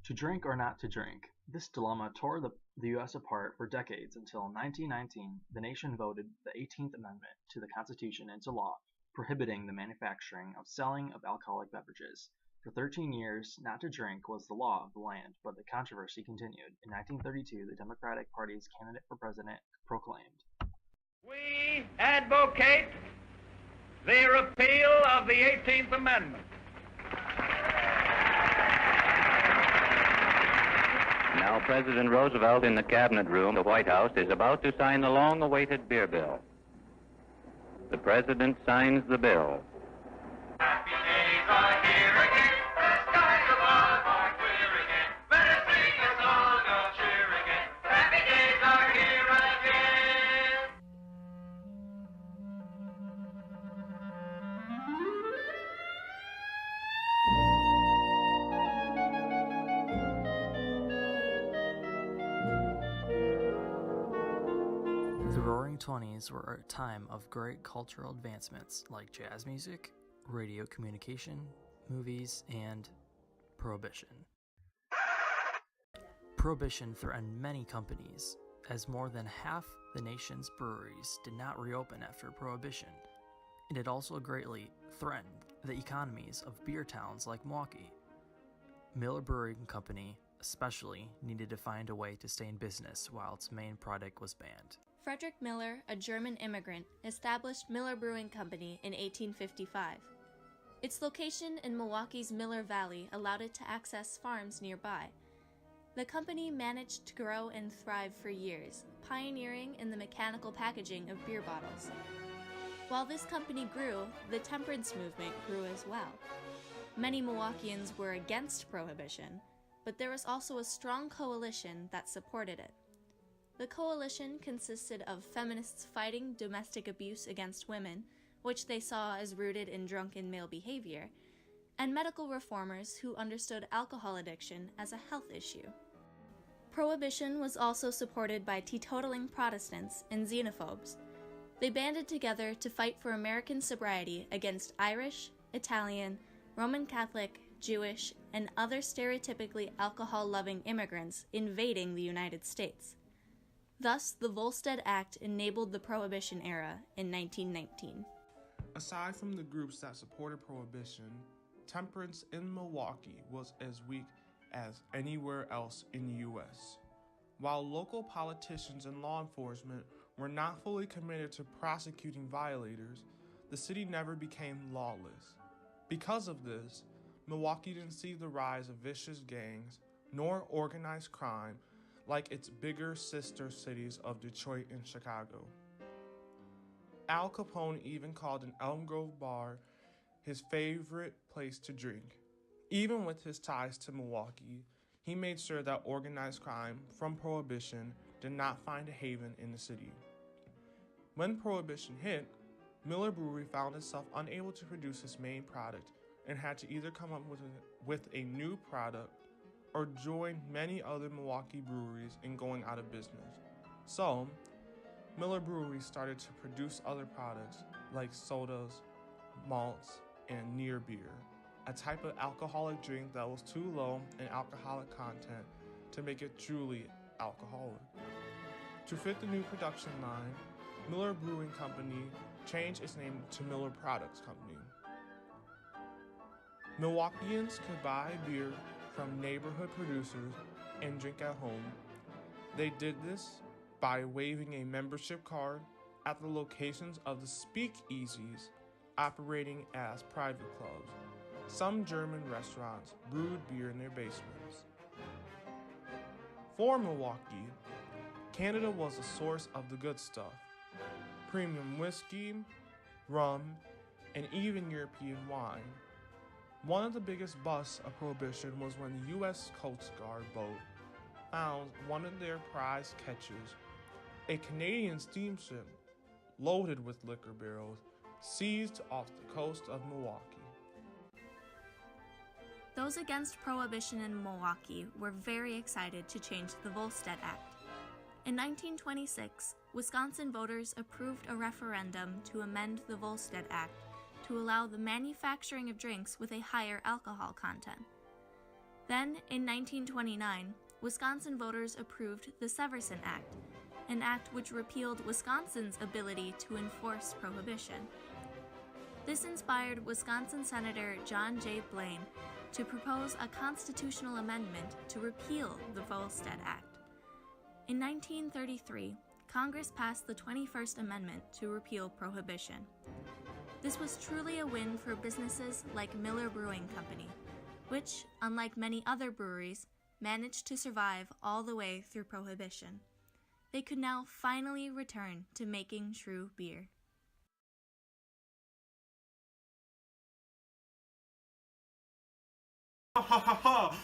To drink or not to drink? This dilemma tore the U.S. apart for decades until 1919 the nation voted the 18th Amendment to the Constitution into law, prohibiting the manufacturing of selling of alcoholic beverages. For 13 years, not to drink was the law of the land, but the controversy continued. In 1932, the Democratic Party's candidate for president proclaimed, "We advocate the repeal of the 18th Amendment." Now President Roosevelt in the Cabinet Room, the White House, is about to sign the long-awaited beer bill. The President signs the bill. Happy days are here again, the skies above are clear again. Let us sing a song of cheer again. Happy days are here again. The Roaring Twenties were a time of great cultural advancements like jazz music, radio communication, movies, and Prohibition. Prohibition threatened many companies, as more than half the nation's breweries did not reopen after Prohibition, and it also greatly threatened the economies of beer towns like Milwaukee. Miller Brewing Company especially needed to find a way to stay in business while its main product was banned. Frederick Miller, a German immigrant, established Miller Brewing Company in 1855. Its location in Milwaukee's Miller Valley allowed it to access farms nearby. The company managed to grow and thrive for years, pioneering in the mechanical packaging of beer bottles. While this company grew, the temperance movement grew as well. Many Milwaukeeans were against Prohibition, but there was also a strong coalition that supported it. The coalition consisted of feminists fighting domestic abuse against women, which they saw as rooted in drunken male behavior, and medical reformers who understood alcohol addiction as a health issue. Prohibition was also supported by teetotaling Protestants and xenophobes. They banded together to fight for American sobriety against Irish, Italian, Roman Catholic, Jewish, and other stereotypically alcohol-loving immigrants invading the United States. Thus, the Volstead Act enabled the Prohibition era in 1919. Aside from the groups that supported Prohibition, temperance in Milwaukee was as weak as anywhere else in the U.S. While local politicians and law enforcement were not fully committed to prosecuting violators, the city never became lawless. Because of this, Milwaukee didn't see the rise of vicious gangs nor organized crime like its bigger sister cities of Detroit and Chicago. Al Capone even called an Elm Grove bar his favorite place to drink. Even with his ties to Milwaukee, he made sure that organized crime from Prohibition did not find a haven in the city. When Prohibition hit, Miller Brewery found itself unable to produce its main product and had to either come up with a new product or join many other Milwaukee breweries in going out of business. So, Miller Brewery started to produce other products like sodas, malts, and near beer, a type of alcoholic drink that was too low in alcoholic content to make it truly alcoholic. To fit the new production line, Miller Brewing Company changed its name to Miller Products Company. Milwaukeeans could buy beer from neighborhood producers and drink at home. They did this by waiving a membership card at the locations of the speakeasies operating as private clubs. Some German restaurants brewed beer in their basements. For Milwaukee, Canada was the source of the good stuff: premium whiskey, rum, and even European wine. One of the biggest busts of Prohibition was when the U.S. Coast Guard boat found one of their prize catches, a Canadian steamship loaded with liquor barrels, seized off the coast of Milwaukee. Those against Prohibition in Milwaukee were very excited to change the Volstead Act. In 1926, Wisconsin voters approved a referendum to amend the Volstead Act to allow the manufacturing of drinks with a higher alcohol content. Then, in 1929, Wisconsin voters approved the Severson Act, an act which repealed Wisconsin's ability to enforce prohibition. This inspired Wisconsin Senator John J. Blaine to propose a constitutional amendment to repeal the Volstead Act. In 1933, Congress passed the 21st Amendment to repeal prohibition. This was truly a win for businesses like Miller Brewing Company, which, unlike many other breweries, managed to survive all the way through Prohibition. They could now finally return to making true beer. Ha ha ha ha!